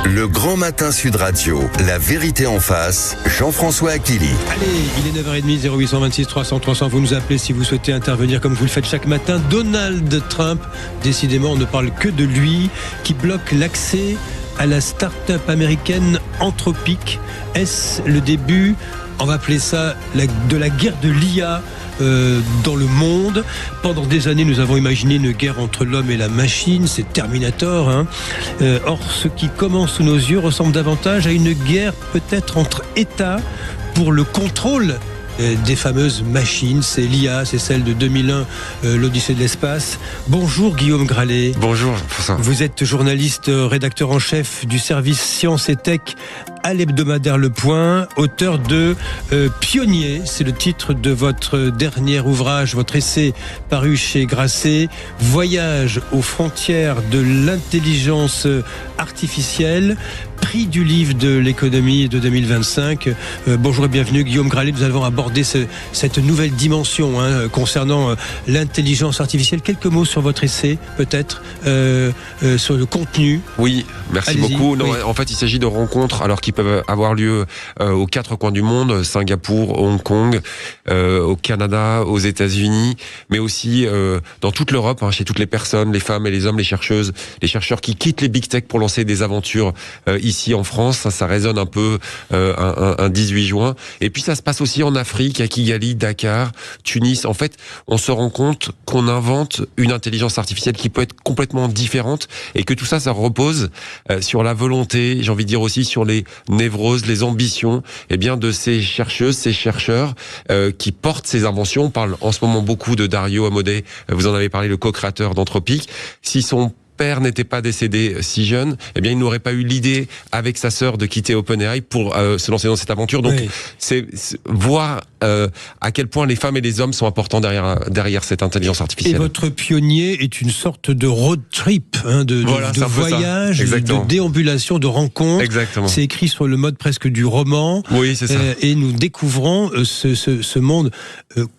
Le Grand Matin Sud Radio, la vérité en face, Jean-François Achilly. Allez, il est 9h30, 0826 300 300, vous nous appelez si vous souhaitez intervenir comme vous le faites chaque matin. Donald Trump, décidément on ne parle que de lui, qui bloque l'accès à la start-up américaine Anthropic. Est-ce le début, on va appeler ça, de la guerre de l'IA dans le monde? Pendant des années, nous avons imaginé une guerre entre l'homme et la machine, c'est Terminator. Or, ce qui commence sous nos yeux ressemble davantage à une guerre peut-être entre États pour le contrôle des fameuses machines. C'est l'IA, c'est celle de 2001, l'Odyssée de l'espace. Bonjour Guillaume Gralet. Bonjour François. Vous êtes journaliste, rédacteur en chef du service Science et Tech à l'hebdomadaire Le Point, auteur de Pionnier, c'est le titre de votre dernier ouvrage, votre essai paru chez Grasset, Voyage aux frontières de l'intelligence artificielle, prix du livre de l'économie de 2025. Bonjour et bienvenue Guillaume Gralet. Nous allons aborder cette nouvelle dimension concernant l'intelligence artificielle. Quelques mots sur votre essai, peut-être, sur le contenu. Oui, merci Allez-y. beaucoup. Non, Oui. En fait, il s'agit de rencontres qui peuvent avoir lieu aux quatre coins du monde, Singapour, Hong Kong, au Canada, aux États-Unis, mais aussi dans toute l'Europe, chez toutes les personnes, les femmes et les hommes, les chercheuses, les chercheurs qui quittent les big tech pour lancer des aventures ici en France. Ça résonne un peu un 18 juin. Et puis ça se passe aussi en Afrique, à Kigali, Dakar, Tunis. En fait, on se rend compte qu'on invente une intelligence artificielle qui peut être complètement différente et que tout ça, ça repose sur la volonté, j'ai envie de dire aussi sur les névroses, les ambitions, de ces chercheuses, ces chercheurs qui portent ces inventions. On parle en ce moment beaucoup de Dario Amodei, vous en avez parlé, le co-créateur d'Anthropic. Si son père n'était pas décédé si jeune, il n'aurait pas eu l'idée avec sa sœur de quitter OpenAI pour se lancer dans cette aventure. Donc, Oui. c'est voir à quel point les femmes et les hommes sont importants derrière cette intelligence Et artificielle. votre Pionnier est une sorte de road trip, de Voilà, c'est un peu ça. voyage, de Exactement. déambulation, de rencontre. Exactement. C'est écrit sur le mode presque du roman. Oui, c'est ça. Et nous découvrons ce monde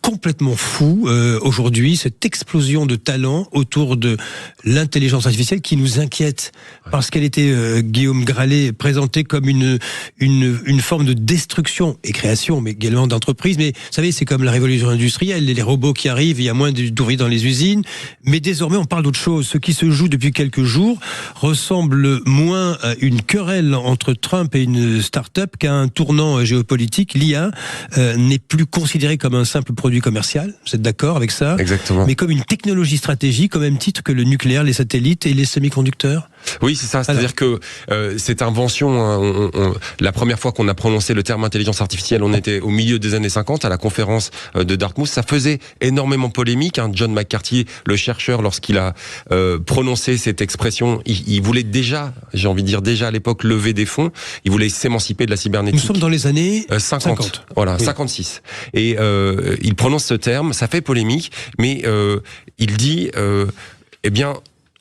complètement fou aujourd'hui, cette explosion de talent autour de l'intelligence artificielle qui nous inquiète parce qu'elle était, Guillaume Gralet, présentée comme une forme de destruction et création, mais également d'entreprise. Mais vous savez, c'est comme la révolution industrielle, les robots qui arrivent, il y a moins d'ouvriers dans les usines. Mais désormais, on parle d'autre chose. Ce qui se joue depuis quelques jours ressemble moins à une querelle entre Trump et une start-up qu'à un tournant géopolitique. L'IA n'est plus considérée comme un simple produit commercial. Vous êtes d'accord avec ça? Exactement. Mais comme une technologie stratégique, au même titre que le nucléaire, les satellites et les semi-conducteurs. Oui, c'est ça. C'est-à-dire que cette invention, la première fois qu'on a prononcé le terme intelligence artificielle, on était au milieu des années 50 à la conférence de Dartmouth. Ça faisait énormément polémique. John McCarthy, le chercheur, lorsqu'il a prononcé cette expression, il voulait déjà, j'ai envie de dire déjà à l'époque, lever des fonds. Il voulait s'émanciper de la cybernétique. Nous sommes dans les années 50. Voilà, oui. 56. Et il prononce ce terme, ça fait polémique, mais il dit,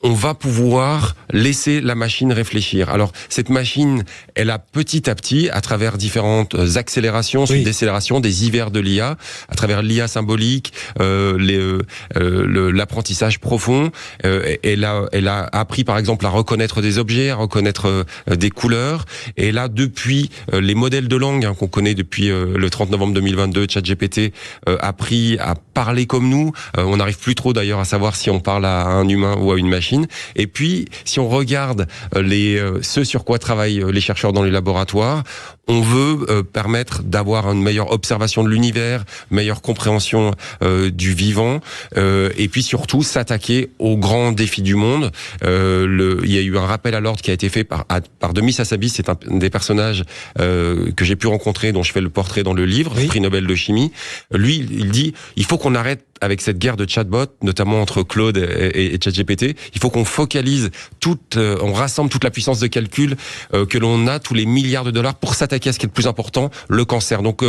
on va pouvoir laisser la machine réfléchir. Alors, cette machine, elle a petit à petit, à travers différentes accélérations, oui, décélérations, des hivers de l'IA, à travers l'IA symbolique, l'apprentissage profond, elle a appris, par exemple, à reconnaître des objets, à reconnaître des couleurs. Et là, depuis les modèles de langue qu'on connaît depuis le 30 novembre 2022, ChatGPT a appris à parler comme nous. On n'arrive plus trop, d'ailleurs, à savoir si on parle à un humain ou à une machine. Et puis, si on regarde ce sur quoi travaillent les chercheurs dans les laboratoires, on veut permettre d'avoir une meilleure observation de l'univers, meilleure compréhension du vivant, et puis surtout s'attaquer aux grands défis du monde. Il y a eu un rappel à l'ordre qui a été fait par Demis Hassabis, c'est un des personnages que j'ai pu rencontrer, dont je fais le portrait dans le livre, oui, prix Nobel de chimie. Lui, il dit, il faut qu'on arrête avec cette guerre de chatbot, notamment entre Claude et ChatGPT. Il faut qu'on focalise on rassemble toute la puissance de calcul que l'on a, tous les milliards de dollars pour s'attaquer à ce qui est le plus important, le cancer. Donc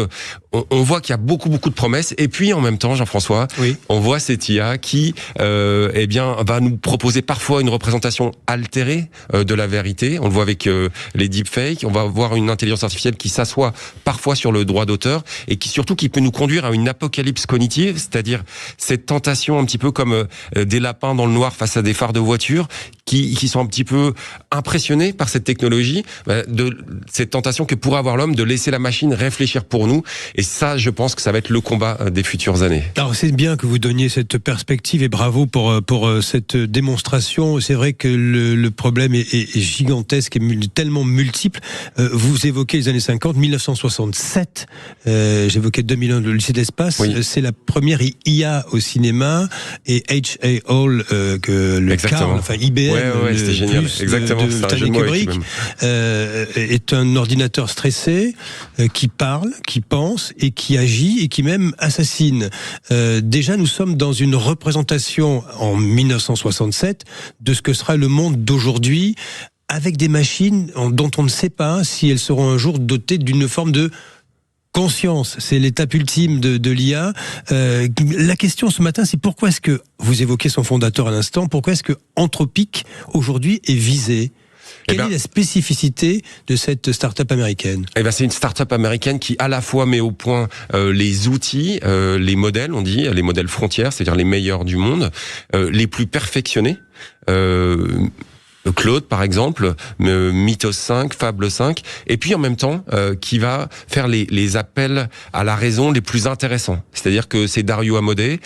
on voit qu'il y a beaucoup de promesses. Et puis en même temps, Jean-François, oui, on voit cette IA qui va nous proposer parfois une représentation altérée de la vérité. On le voit avec les deepfakes. On va voir une intelligence artificielle qui s'assoit parfois sur le droit d'auteur et qui surtout qui peut nous conduire à une apocalypse cognitive, c'est-à-dire cette tentation un petit peu comme des lapins dans le noir face à des phares de voiture qui sont un petit peu impressionnés par cette technologie, de cette tentation que pourrait avoir l'homme de laisser la machine réfléchir pour nous. Et ça, je pense que ça va être le combat des futures années. Alors c'est bien que vous donniez cette perspective et bravo pour cette démonstration. C'est vrai que le problème est gigantesque et tellement multiple. Vous évoquez les années 50, 1967, j'évoquais 2001 le lycée d'espace, oui. C'est la première IA au cinéma et H.A. Hall, Carl, enfin IBM, ouais, c'était génial. Exactement, de Stanley Kubrick, est un ordinateur stressé qui parle, qui pense et qui agit et qui même assassine. Déjà, nous sommes dans une représentation en 1967 de ce que sera le monde d'aujourd'hui, avec des machines dont on ne sait pas si elles seront un jour dotées d'une forme de conscience. C'est l'étape ultime de l'IA. La question ce matin, c'est pourquoi est-ce que, vous évoquez son fondateur à l'instant, pourquoi est-ce que Anthropic aujourd'hui est visé ? Quelle est la spécificité de cette start-up américaine ? C'est une start-up américaine qui à la fois met au point les outils, les modèles, on dit, les modèles frontières, c'est-à-dire les meilleurs du monde, les plus perfectionnés. Claude, par exemple, Mythos 5, Fable 5, et puis en même temps, qui va faire les appels à la raison les plus intéressants. C'est-à-dire que c'est Dario Amodei,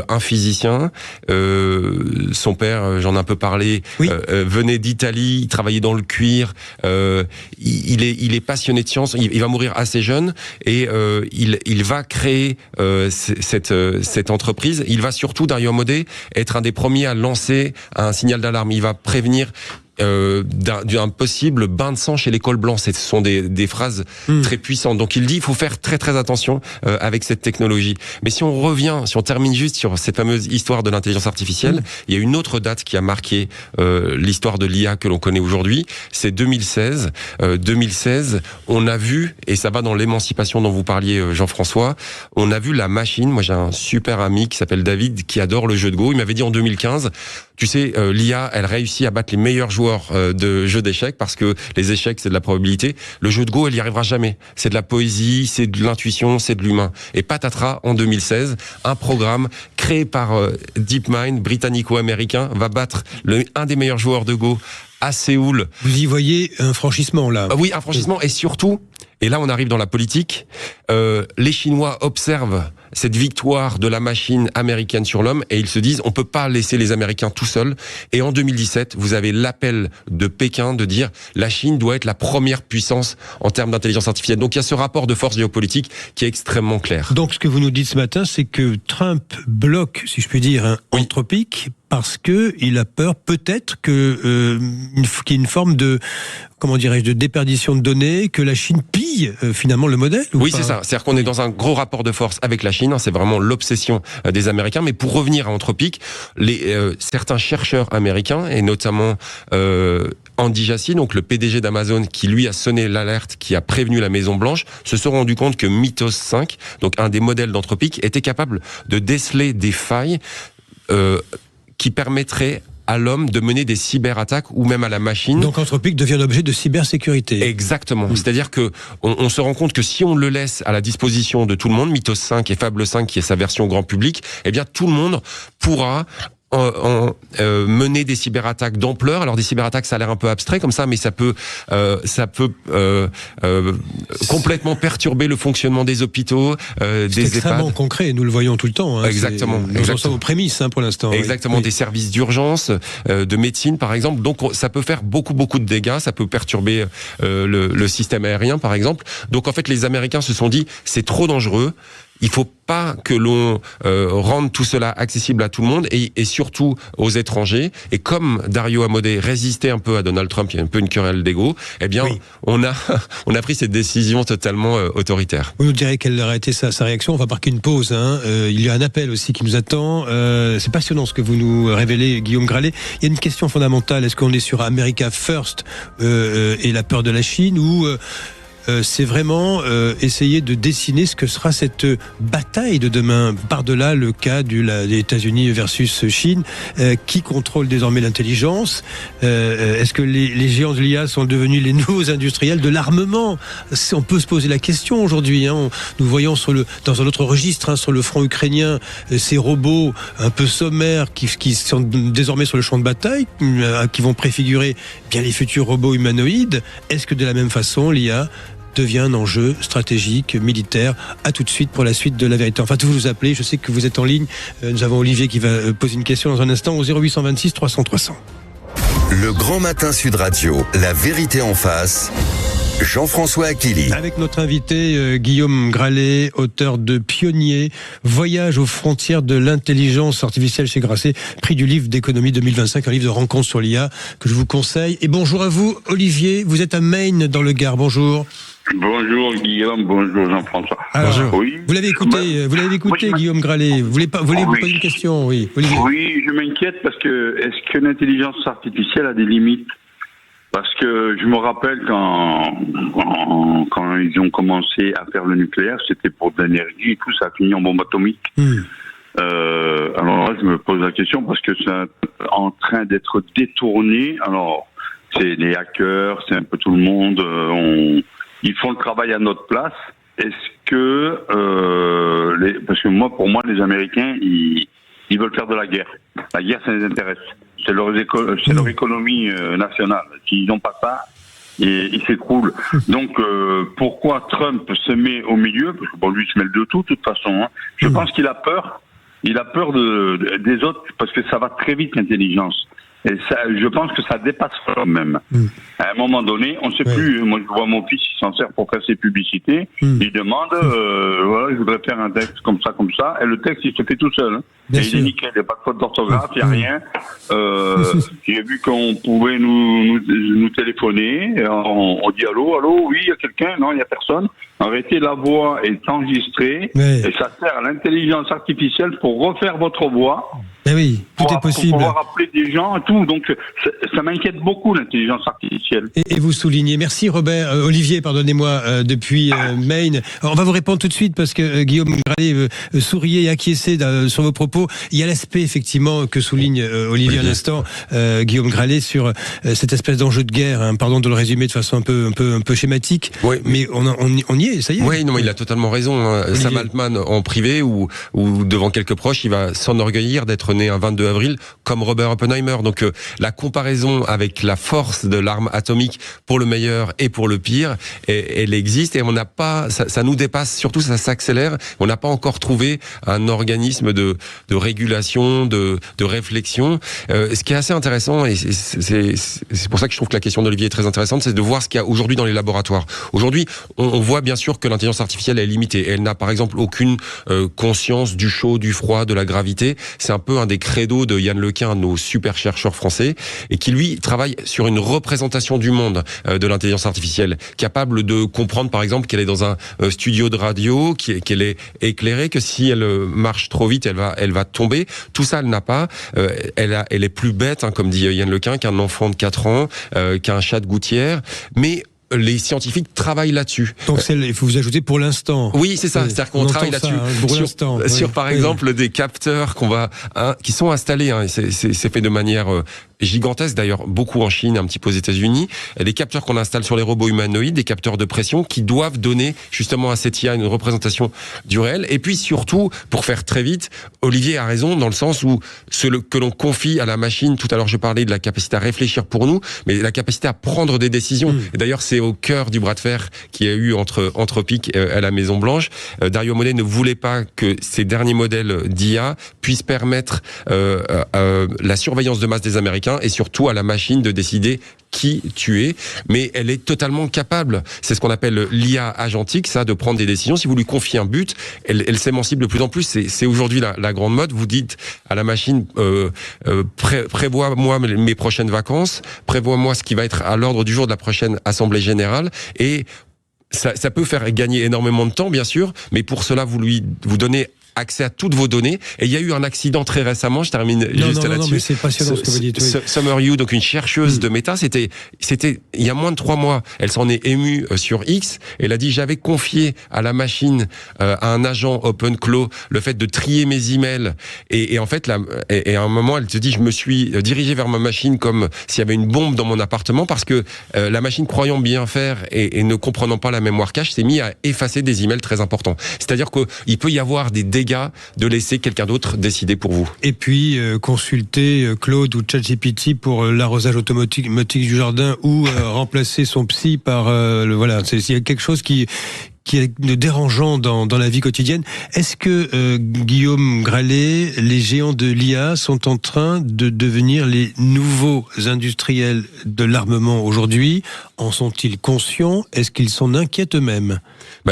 un physicien, son père, j'en ai un peu parlé, oui. Venait d'Italie, il travaillait dans le cuir, il est passionné de science, il va mourir assez jeune, et il va créer cette entreprise. Il va surtout, Dario Amodei, être un des premiers à lancer un signal d'alarme. Il va prévenir d'un possible bain de sang chez les cols blancs. Ce sont des phrases très puissantes. Donc il dit, il faut faire très très attention avec cette technologie. Mais si on termine juste sur cette fameuse histoire de l'intelligence artificielle, il y a une autre date qui a marqué l'histoire de l'IA que l'on connaît aujourd'hui, c'est 2016. 2016, on a vu, et ça va dans l'émancipation dont vous parliez, Jean-François, on a vu la machine. Moi j'ai un super ami qui s'appelle David, qui adore le jeu de Go. Il m'avait dit en 2015, tu sais, l'IA, elle réussit à battre les meilleurs joueurs de jeux d'échecs, parce que les échecs, c'est de la probabilité. Le jeu de Go, elle y arrivera jamais. C'est de la poésie, c'est de l'intuition, c'est de l'humain. Et patatras, en 2016, un programme créé par DeepMind, britannico-américain, va battre un des meilleurs joueurs de Go à Séoul. Vous y voyez un franchissement, là. Oui, un franchissement, et surtout, et là on arrive dans la politique, les Chinois observent cette victoire de la machine américaine sur l'homme, et ils se disent, on peut pas laisser les Américains tout seuls. Et en 2017, vous avez l'appel de Pékin de dire, la Chine doit être la première puissance en termes d'intelligence artificielle. Donc il y a ce rapport de force géopolitique qui est extrêmement clair. Donc ce que vous nous dites ce matin, c'est que Trump bloque, si je puis dire, Anthropic, parce que il a peur peut-être que qu'il y ait une forme de, comment dirais-je, de déperdition de données, que la Chine pille finalement le modèle. Oui, c'est ça. C'est-à-dire qu'on est dans un gros rapport de force avec la Chine. C'est vraiment l'obsession des Américains. Mais pour revenir à Anthropic, certains chercheurs américains, et notamment Andy Jassy, donc le PDG d'Amazon, qui lui a sonné l'alerte, qui a prévenu la Maison Blanche, se sont rendus compte que Mythos 5, donc un des modèles d'Anthropic, était capable de déceler des failles qui permettraient à l'homme de mener des cyberattaques, ou même à la machine. Donc Anthropic devient l'objet de cybersécurité. Exactement. C'est-à-dire que on se rend compte que si on le laisse à la disposition de tout le monde, Mythos 5 et Fable 5, qui est sa version grand public, eh bien tout le monde pourra mener des cyberattaques d'ampleur. Alors des cyberattaques, ça a l'air un peu abstrait comme ça, mais ça peut complètement perturber le fonctionnement des hôpitaux, des EHPAD. C'est extrêmement concret, nous le voyons tout le temps. Exactement. Nous en sommes aux prémices pour l'instant. Exactement, des services d'urgence, de médecine par exemple. Donc ça peut faire beaucoup de dégâts, ça peut perturber le système aérien par exemple. Donc en fait les Américains se sont dit, c'est trop dangereux. Il faut pas que l'on rende tout cela accessible à tout le monde, et surtout aux étrangers. Et comme Dario Amodei résistait un peu à Donald Trump, il y a un peu une querelle d'ego, eh bien, on a pris cette décision totalement autoritaire. Vous nous direz quelle aurait été sa réaction. On va marquer une pause. Il y a un appel aussi qui nous attend. C'est passionnant ce que vous nous révélez, Guillaume Gralet. Il y a une question fondamentale. Est-ce qu'on est sur America First et la peur de la Chine, ou c'est vraiment essayer de dessiner ce que sera cette bataille de demain, par-delà le cas des États-Unis versus Chine, qui contrôle désormais l'intelligence. Est-ce que les géants de l'IA sont devenus les nouveaux industriels de l'armement? On peut se poser la question aujourd'hui. Nous voyons dans un autre registre, sur le front ukrainien, ces robots un peu sommaires qui sont désormais sur le champ de bataille, qui vont préfigurer bien les futurs robots humanoïdes. Est-ce que de la même façon, l'IA devient un enjeu stratégique, militaire? À tout de suite pour la suite de La Vérité. Enfin, vous nous appelez, je sais que vous êtes en ligne. Nous avons Olivier qui va poser une question dans un instant au 0826 300 300. Le Grand Matin Sud Radio, La Vérité en face. Jean-François Achilli. Avec notre invité Guillaume Gralet, auteur de Pionnier, Voyage aux frontières de l'intelligence artificielle chez Grasset, prix du livre d'économie 2025, un livre de rencontres sur l'IA que je vous conseille. Et bonjour à vous, Olivier, vous êtes à Maine dans le Gard, bonjour. Bonjour Guillaume, bonjour Jean-François. Alors, oui. Vous l'avez écouté, oui, Guillaume Gralet. Vous voulez me poser une question, oui, Olivier. Oui, je m'inquiète parce que est-ce que l'intelligence artificielle a des limites? Parce que je me rappelle quand ils ont commencé à faire le nucléaire, c'était pour de l'énergie et tout, ça a fini en bombe atomique. Alors là, je me pose la question parce que c'est en train d'être détourné. Alors, c'est les hackers, c'est un peu tout le monde. Ils font le travail à notre place. Est-ce que parce que pour moi, les Américains, ils veulent faire de la guerre. La guerre, ça les intéresse. C'est leur économie nationale. S'ils n'ont pas ça, ils s'écroulent. Donc, pourquoi Trump se met au milieu? Parce que lui, il se mêle de tout, de toute façon. Je pense qu'il a peur. Il a peur des autres parce que ça va très vite, l'intelligence. Et ça, je pense que ça dépasse l'homme même. À un moment donné, on ne sait plus. Moi, je vois mon fils, il s'en sert pour faire ses publicités. Il demande, voilà, je voudrais faire un texte comme ça. Et le texte, il se fait tout seul. Et il est nickel. Il n'y a pas de faute d'orthographe, il n'y a rien. J'ai vu qu'on pouvait nous téléphoner. Et on dit allô, oui, il y a quelqu'un. Non, il n'y a personne. En réalité, la voix est enregistrée. Et ça sert à l'intelligence artificielle pour refaire votre voix. Eh oui, tout est possible. Pour pouvoir appeler des gens et tout. Donc, ça m'inquiète beaucoup, l'intelligence artificielle. Et vous soulignez. Merci, Olivier, pardonnez-moi, depuis Maine. Alors, on va vous répondre tout de suite parce que Guillaume Gralet souriait et acquiesçait sur vos propos. Il y a l'aspect, effectivement, que souligne Olivier à l'instant, Guillaume Gralet, sur cette espèce d'enjeu de guerre. Pardon de le résumer de façon un peu schématique. Oui. Mais on y est, ça y est. Oui, non, il a totalement raison. Sam Altman, en privé ou devant quelques proches, il va s'enorgueillir d'être né un 22 avril comme Robert Oppenheimer. Donc la comparaison avec la force de l'arme atomique pour le meilleur et pour le pire, elle existe et on n'a pas, ça nous dépasse, surtout ça s'accélère. On n'a pas encore trouvé un organisme de régulation, de réflexion. Ce qui est assez intéressant, et c'est pour ça que je trouve que la question d'Olivier est très intéressante, c'est de voir ce qu'il y a aujourd'hui dans les laboratoires. Aujourd'hui, on voit bien sûr que l'intelligence artificielle est limitée. Elle n'a par exemple aucune conscience du chaud, du froid, de la gravité. C'est un peu un des credos de Yann Lequin, nos super chercheurs français, et qui lui travaille sur une représentation du monde de l'intelligence artificielle, capable de comprendre par exemple qu'elle est dans un studio de radio, qu'elle est éclairée, que si elle marche trop vite, elle va tomber. Tout ça, elle n'a pas. Elle est plus bête, comme dit Yann Lequin, qu'un enfant de 4 ans, qu'un chat de gouttière, mais les scientifiques travaillent là-dessus. Donc il faut vous ajouter pour l'instant. Oui, c'est ça. C'est-à-dire qu'on travaille là-dessus sur par exemple des capteurs qui sont installés. C'est fait de manière gigantesque, d'ailleurs beaucoup en Chine, un petit peu aux États-Unis. Des capteurs qu'on installe sur les robots humanoïdes, des capteurs de pression qui doivent donner justement à cette IA une représentation du réel. Et puis surtout, pour faire très vite, Olivier a raison dans le sens où ce que l'on confie à la machine. Tout à l'heure, je parlais de la capacité à réfléchir pour nous, mais la capacité à prendre des décisions. Et d'ailleurs, c'est au cœur du bras de fer qu'il y a eu entre Anthropic et la Maison Blanche. Dario Amodei ne voulait pas que ces derniers modèles d'IA puissent permettre la surveillance de masse des Américains et surtout à la machine de décider qui tuer, mais elle est totalement capable. C'est ce qu'on appelle l'IA agentique, ça, de prendre des décisions. Si vous lui confiez un but, elle s'émancipe de plus en plus. C'est aujourd'hui la grande mode. Vous dites à la machine, prévois-moi mes prochaines vacances, prévois-moi ce qui va être à l'ordre du jour de la prochaine Assemblée Générale, et ça peut faire gagner énormément de temps, bien sûr, mais pour cela, vous donnez accès à toutes vos données. Et il y a eu un accident très récemment, je termine là-dessus. Non, mais c'est passionnant ce que vous dites. Oui. Summer You, donc une chercheuse de Meta, c'était il y a moins de 3 mois. Elle s'en est émue sur X. Elle a dit, j'avais confié à la machine, à un agent OpenClaw, le fait de trier mes emails. Et en fait, à un moment, elle se dit, je me suis dirigé vers ma machine comme s'il y avait une bombe dans mon appartement, parce que la machine, croyant bien faire et ne comprenant pas la mémoire cache, s'est mise à effacer des emails très importants. C'est-à-dire qu'il peut y avoir des dégâts de laisser quelqu'un d'autre décider pour vous. Et puis, consulter Claude ou ChatGPT pour l'arrosage automatique du jardin, ou remplacer son psy par... voilà, il y a quelque chose qui est dérangeant dans la vie quotidienne. Est-ce que, Guillaume Gralet, les géants de l'IA sont en train de devenir les nouveaux industriels de l'armement aujourd'hui? En sont-ils conscients? Est-ce qu'ils s'en inquiètent eux-mêmes?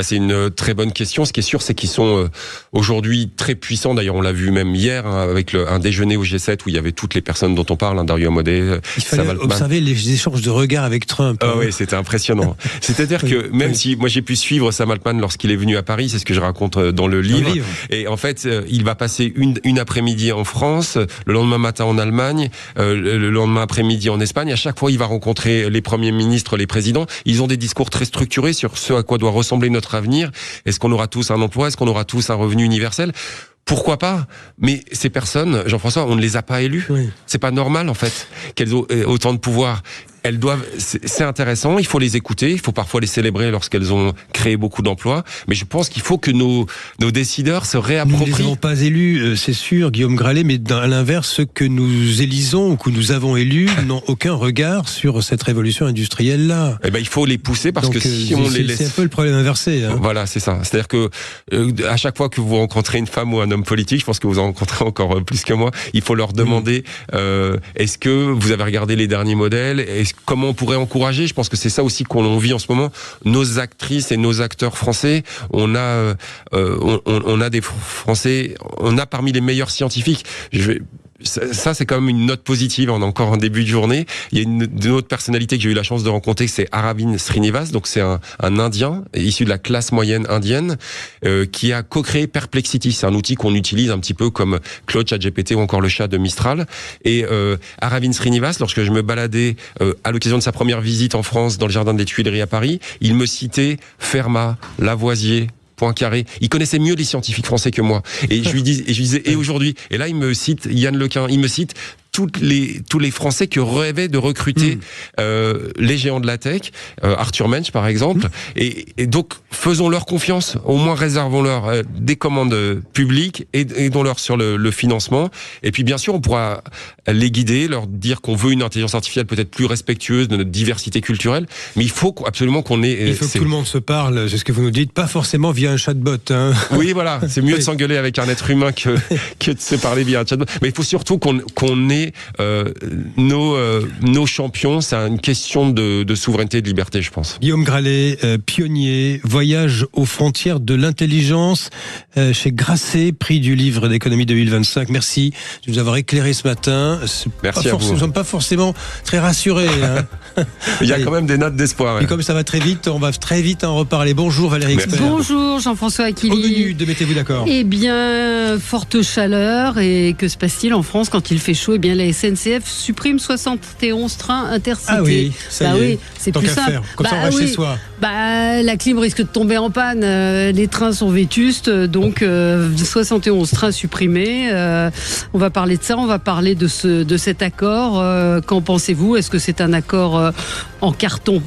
C'est une très bonne question. Ce qui est sûr, c'est qu'ils sont aujourd'hui très puissants. D'ailleurs, on l'a vu même hier avec un déjeuner au G7 où il y avait toutes les personnes dont on parle, Dario Amodei, il fallait observer les échanges de regards avec Trump. Oui, c'était impressionnant. C'est-à-dire que même si moi j'ai pu suivre Sam Altman lorsqu'il est venu à Paris, c'est ce que je raconte dans le livre. Et en fait, il va passer une après-midi en France, le lendemain matin en Allemagne, le lendemain après-midi en Espagne. À chaque fois, il va rencontrer les premiers ministres, les présidents. Ils ont des discours très structurés sur ce à quoi doit ressembler notre avenir. Est-ce qu'on aura tous un emploi? Est-ce qu'on aura tous un revenu universel? Pourquoi pas? Mais ces personnes, Jean-François, on ne les a pas élues. Oui. C'est pas normal, en fait, qu'elles ont autant de pouvoir. Elles doivent, c'est intéressant, il faut les écouter, il faut parfois les célébrer lorsqu'elles ont créé beaucoup d'emplois, mais je pense qu'il faut que nos décideurs se réapproprient. Nous ne les avons pas élus, c'est sûr, Guillaume Gralet, mais à l'inverse, ceux que nous élisons ou que nous avons élus n'ont aucun regard sur cette révolution industrielle-là. Il faut les pousser parce que si on les laisse... C'est un peu le problème inversé. Hein. Voilà, c'est ça. C'est-à-dire que à chaque fois que vous rencontrez une femme ou un homme politique, je pense que vous en rencontrez encore plus que moi, il faut leur demander est-ce que vous avez regardé les derniers modèles? Comment on pourrait encourager? Je pense que c'est ça aussi qu'on vit en ce moment. Nos actrices et nos acteurs français, on a des Français, on a parmi les meilleurs scientifiques. Ça, c'est quand même une note positive. On a encore un début de journée. Il y a une autre personnalité que j'ai eu la chance de rencontrer, c'est Aravind Srinivas. Donc, c'est un Indien issu de la classe moyenne indienne qui a co-créé Perplexity. C'est un outil qu'on utilise un petit peu comme Claude, ChatGPT ou encore le chat de Mistral. Et Aravind Srinivas, lorsque je me baladais à l'occasion de sa première visite en France dans le jardin des Tuileries à Paris, il me citait Fermat, Lavoisier, Poincaré. Il connaissait mieux les scientifiques français que moi. Et je lui disais, et aujourd'hui? Et là, il me cite Yann Lequin. Il me cite tous les Français qui rêvaient de recruter les géants de la tech, Arthur Mensch par exemple, et donc faisons-leur confiance, au moins réservons-leur des commandes publiques, aidons-leur sur le financement, et puis bien sûr on pourra les guider, leur dire qu'on veut une intelligence artificielle peut-être plus respectueuse de notre diversité culturelle, mais il faut absolument qu'on ait... Il faut que tout le monde se parle, c'est ce que vous nous dites, pas forcément via un chatbot. Hein. Oui, voilà, c'est mieux de s'engueuler avec un être humain que de se parler via un chatbot, mais il faut surtout qu'on ait nos champions. C'est une question de souveraineté et de liberté, je pense. Guillaume Gralet, pionnier, voyage aux frontières de l'intelligence chez Grasset, prix du livre d'économie 2025. Merci de nous avoir éclairé ce matin. Merci à vous. Nous ne sommes pas forcément très rassurés. Hein. Il y a quand même des notes d'espoir. Et comme ça va très vite, on va très vite en reparler. Bonjour Valérie Expert. Bonjour Jean-François Aquili. Au menu de Mettez-vous d'accord. Eh bien, forte chaleur. Et que se passe-t-il en France quand il fait chaud? Eh bien, la SNCF supprime 71 trains intercités. Ah oui, ça y est. Oui, c'est tant plus qu'à simple. faire. Comme ça, on va chez soi. La clim risque de tomber en panne. Les trains sont vétustes, donc 71 trains supprimés. On va parler de ça. On va parler de cet accord. Qu'en pensez-vous? Est-ce que c'est un accord en carton,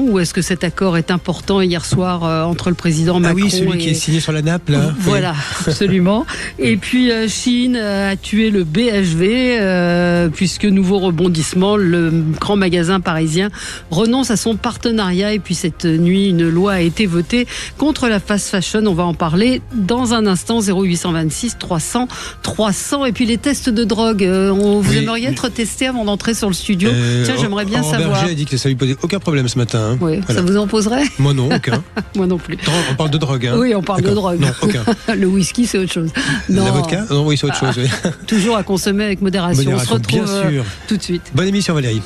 ou est-ce que cet accord est important hier soir entre le président Macron et... Ah oui, celui qui est signé sur la nappe, là. Voilà, absolument. Et puis Chine a tué le BHV, puisque nouveau rebondissement, le grand magasin parisien renonce à son partenariat. Et puis cette nuit, une loi a été votée contre la fast fashion. On va en parler dans un instant. 0826 300 300. Et puis les tests de drogue, vous aimeriez être testé avant d'entrer sur le studio? Tiens, j'aimerais bien savoir. Berger a dit que ça lui posait aucun problème ce matin. Hein. Oui, voilà. Ça vous en poserait? Moi non, aucun. Moi non plus. On parle de drogue. Hein. Oui, on parle de drogue. Non, aucun. Le whisky, c'est autre chose. Non. La vodka? Non, oui, c'est autre chose. Oui. Toujours à consommer avec modération. On se retrouve bien sûr. Tout de suite. Bonne émission Valérie.